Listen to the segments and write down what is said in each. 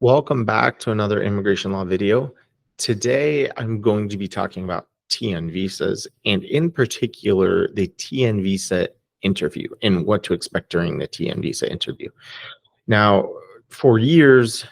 Welcome back to another immigration law video. Today, I'm going to be talking about TN visas and in particular, the TN visa interview and what to expect during the TN visa interview. Now, for years,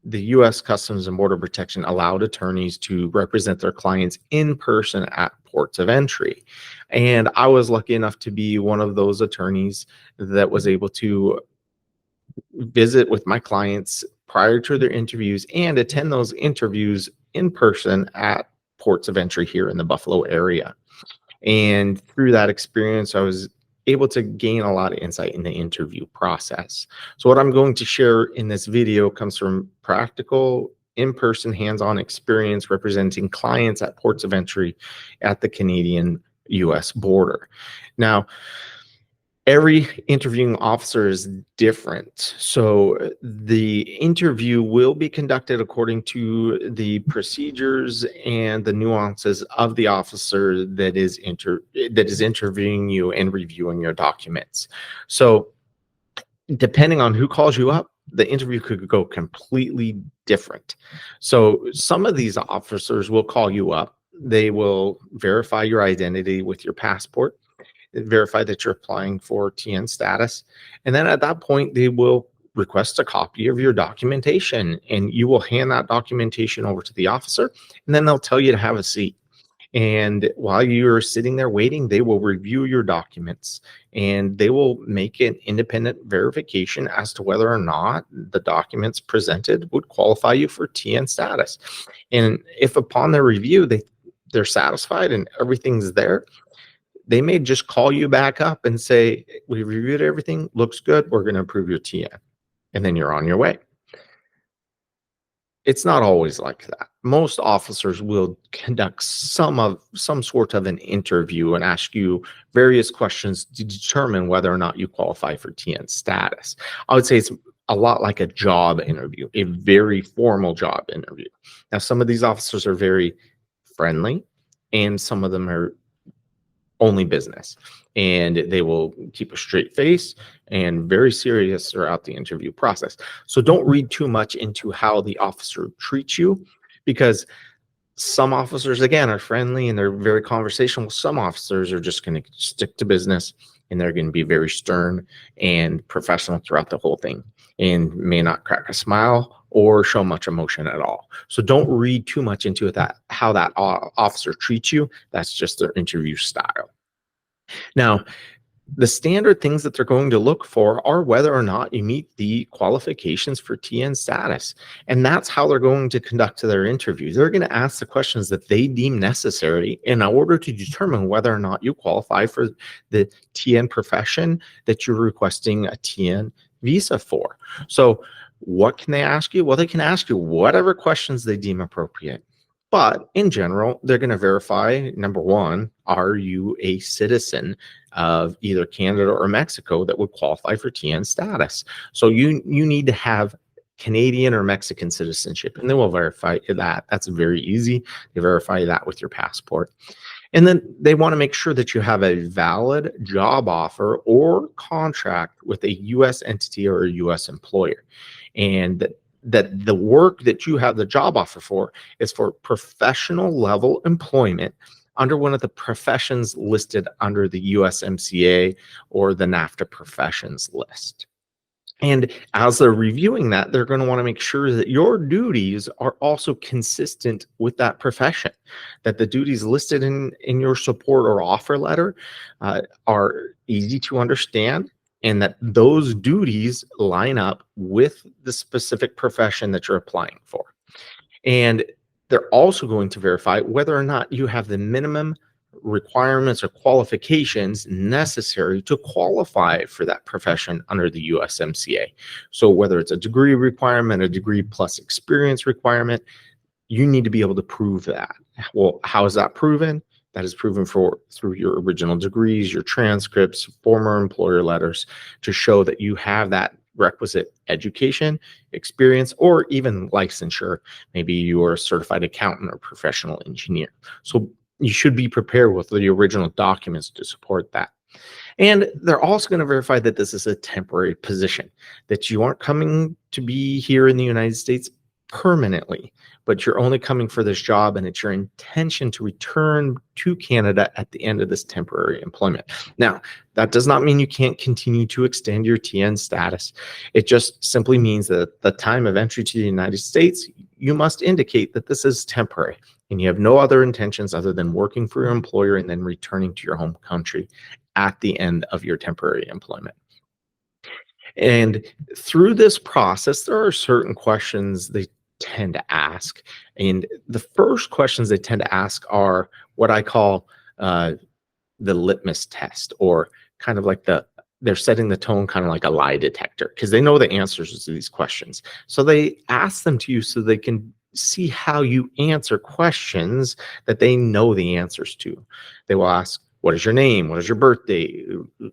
the U.S. Customs and Border Protection allowed attorneys to represent their clients in person at ports of entry. And I was lucky enough to be one of those attorneys that was able to visit with my clients prior to their interviews and attend those interviews in person at ports of entry here in the Buffalo area. And through that experience, I was able to gain a lot of insight in the interview process. So what I'm going to share in this video comes from practical, in-person, hands-on experience representing clients at ports of entry at the Canadian-US border. Now, every interviewing officer is different. So the interview will be conducted according to the procedures and the nuances of the officer that is interviewing you and reviewing your documents. So depending on who calls you up, the interview could go completely different. So some of these officers will call you up. They will verify your identity with your passport, verify that you're applying for TN status. And then at that point, they will request a copy of your documentation and you will hand that documentation over to the officer. And then they'll tell you to have a seat. And while you're sitting there waiting, they will review your documents and they will make an independent verification as to whether or not the documents presented would qualify you for TN status. And if upon their review, they're satisfied and everything's there, they may just call you back up and say, we reviewed everything, looks good, we're going to approve your TN. And then you're on your way. It's not always like that. Most officers will conduct some sort of an interview and ask you various questions to determine whether or not you qualify for TN status. I would say it's a lot like a job interview, a very formal job interview. Now, some of these officers are very friendly and some of them are only business, and they will keep a straight face and very serious throughout the interview process. So don't read too much into how the officer treats you, because some officers, again, are friendly and they're very conversational. Some officers are just going to stick to business and they're going to be very stern and professional throughout the whole thing and may not crack a smile or show much emotion at all. So don't read too much into that, how that officer treats you. That's just their interview style. Now, the standard things that they're going to look for are whether or not you meet the qualifications for TN status. And that's how they're going to conduct their interview. They're going to ask the questions that they deem necessary in order to determine whether or not you qualify for the TN profession that you're requesting a TN visa for. So what can they ask you? Well, they can ask you whatever questions they deem appropriate. But in general, they're going to verify, number one, are you a citizen of either Canada or Mexico that would qualify for TN status? So you need to have Canadian or Mexican citizenship, and they will verify that. That's very easy. They verify that with your passport. And then they want to make sure that you have a valid job offer or contract with a U.S. entity or a U.S. employer. And that the work that you have the job offer for is for professional level employment under one of the professions listed under the USMCA or the NAFTA professions list. And as they're reviewing that, they're going to want to make sure that your duties are also consistent with that profession, that the duties listed in your support or offer letter are easy to understand, and that those duties line up with the specific profession that you're applying for. And they're also going to verify whether or not you have the minimum requirements or qualifications necessary to qualify for that profession under the USMCA. So whether it's a degree requirement, a degree plus experience requirement, you need to be able to prove that. Well, how is that proven? That is proven through your original degrees, your transcripts, former employer letters, to show that you have that requisite education, experience, or even licensure. Maybe you are a certified accountant or professional engineer. So you should be prepared with the original documents to support that. And they're also going to verify that this is a temporary position, that you aren't coming to be here in the United States permanently, but you're only coming for this job and it's your intention to return to Canada at the end of this temporary employment. Now, that does not mean you can't continue to extend your TN status. It just simply means that at the time of entry to the United States, you must indicate that this is temporary and you have no other intentions other than working for your employer and then returning to your home country at the end of your temporary employment. And through this process, there are certain questions they tend to ask. And the first questions they tend to ask are what I call the litmus test, or kind of like they're setting the tone, kind of like a lie detector, because they know the answers to these questions. So they ask them to you so they can see how you answer questions that they know the answers to. They will ask, what is your name? What is your birthday?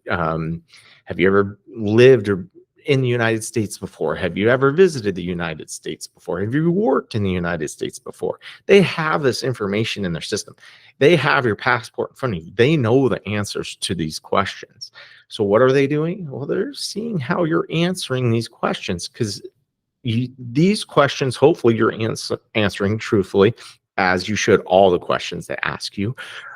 Have you ever lived or in the United States before? Have you ever visited the United States before? Have you worked in the United States before? They have this information in their system. They have your passport in front of you. They know the answers to these questions. So what are they doing? Well, they're seeing how you're answering these questions, because these questions, hopefully you're answering truthfully, as you should all the questions they ask you,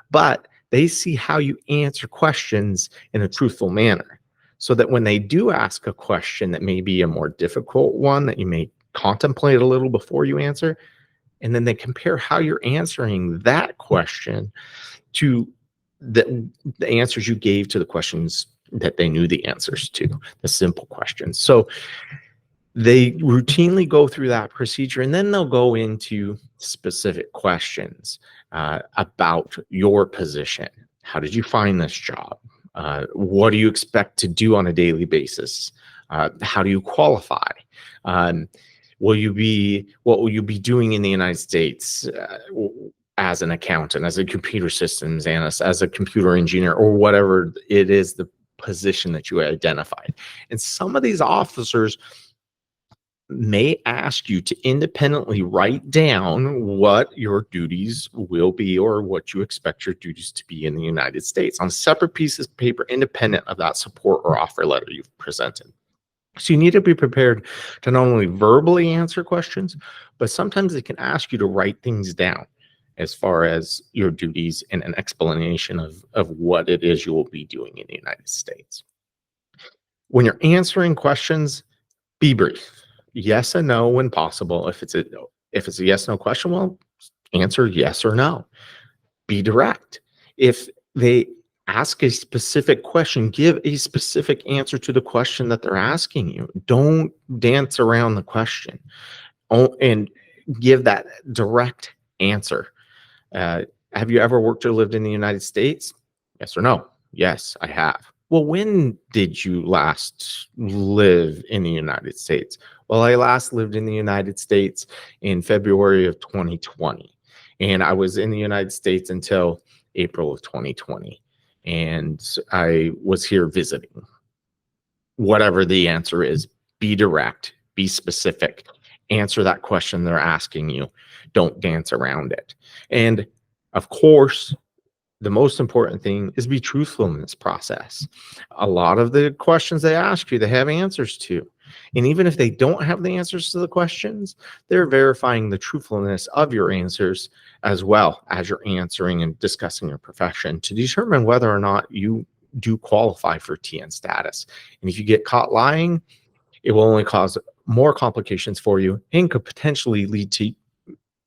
but they see how you answer questions in a truthful manner, so that when they do ask a question that may be a more difficult one that you may contemplate a little before you answer, and then they compare how you're answering that question to the answers you gave to the questions that they knew the answers to, the simple questions. So they routinely go through that procedure, and then they'll go into specific questions about your position. How did you find this job? What do you expect to do on a daily basis? How do you qualify? What will you be doing in the United States as an accountant, as a computer systems analyst, as a computer engineer, or whatever it is, the position that you identified? And some of these officers may ask you to independently write down what your duties will be, or what you expect your duties to be in the United States, on separate pieces of paper independent of that support or offer letter you've presented. So you need to be prepared to not only verbally answer questions, but sometimes they can ask you to write things down as far as your duties and an explanation of what it is you will be doing in the United States. When you're answering questions, be brief. Yes and no when possible. If it's a yes no question, well, answer yes or no. Be direct. If they ask a specific question, give a specific answer to the question that they're asking you. Don't dance around the question. And give that direct answer. Have you ever worked or lived in the United States? Yes or no? Yes, I have. Well, when did you last live in the United States? Well, I last lived in the United States in February of 2020. And I was in the United States until April of 2020. And I was here visiting. Whatever the answer is, be direct, be specific, answer that question they're asking you. Don't dance around it. And of course, the most important thing is be truthful in this process. A lot of the questions they ask you, they have answers to. And even if they don't have the answers to the questions, they're verifying the truthfulness of your answers, as well as you're answering and discussing your profession, to determine whether or not you do qualify for TN status. And if you get caught lying, it will only cause more complications for you and could potentially lead to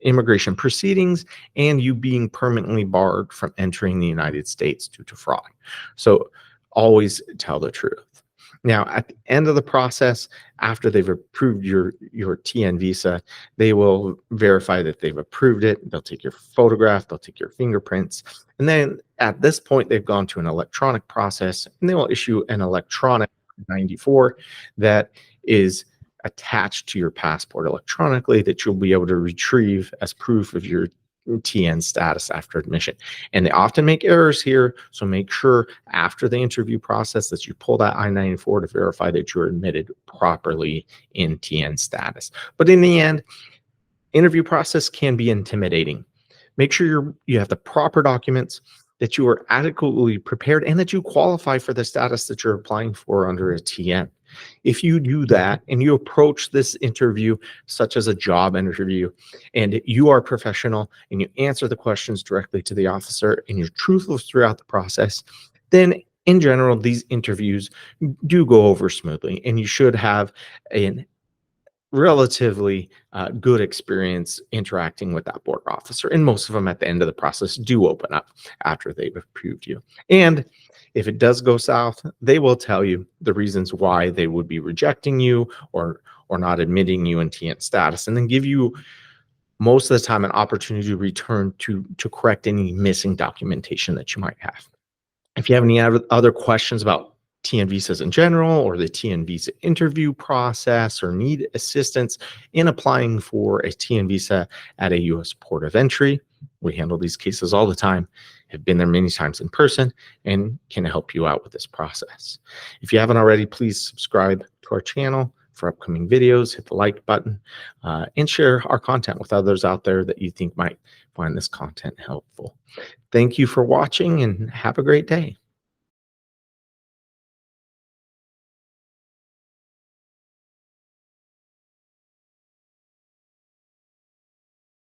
immigration proceedings and you being permanently barred from entering the United States due to fraud. So always tell the truth. Now, at the end of the process, after they've approved your TN visa, they will verify that they've approved it. They'll take your photograph, they'll take your fingerprints. And then at this point, they've gone to an electronic process, and they will issue an electronic 94 that is attached to your passport electronically, that you'll be able to retrieve as proof of your TN status after admission. And they often make errors here, so make sure after the interview process that you pull that I-94 to verify that you're admitted properly in TN status. But in the end, interview process can be intimidating. Make sure you have the proper documents, that you are adequately prepared and that you qualify for the status that you're applying for under a TN. If you do that and you approach this interview such as a job interview, and you are professional and you answer the questions directly to the officer and you're truthful throughout the process, then in general, these interviews do go over smoothly, and you should have a relatively good experience interacting with that board officer. And most of them at the end of the process do open up after they've approved you. And if it does go south, they will tell you the reasons why they would be rejecting you or not admitting you in TN status, and then give you most of the time an opportunity to return to correct any missing documentation that you might have. If you have any other questions about TN visas in general, or the TN visa interview process, or need assistance in applying for a TN visa at a U.S. port of entry, we handle these cases all the time, have been there many times in person, and can help you out with this process. If you haven't already, please subscribe to our channel for upcoming videos, hit the like button, and share our content with others out there that you think might find this content helpful. Thank you for watching, and have a great day.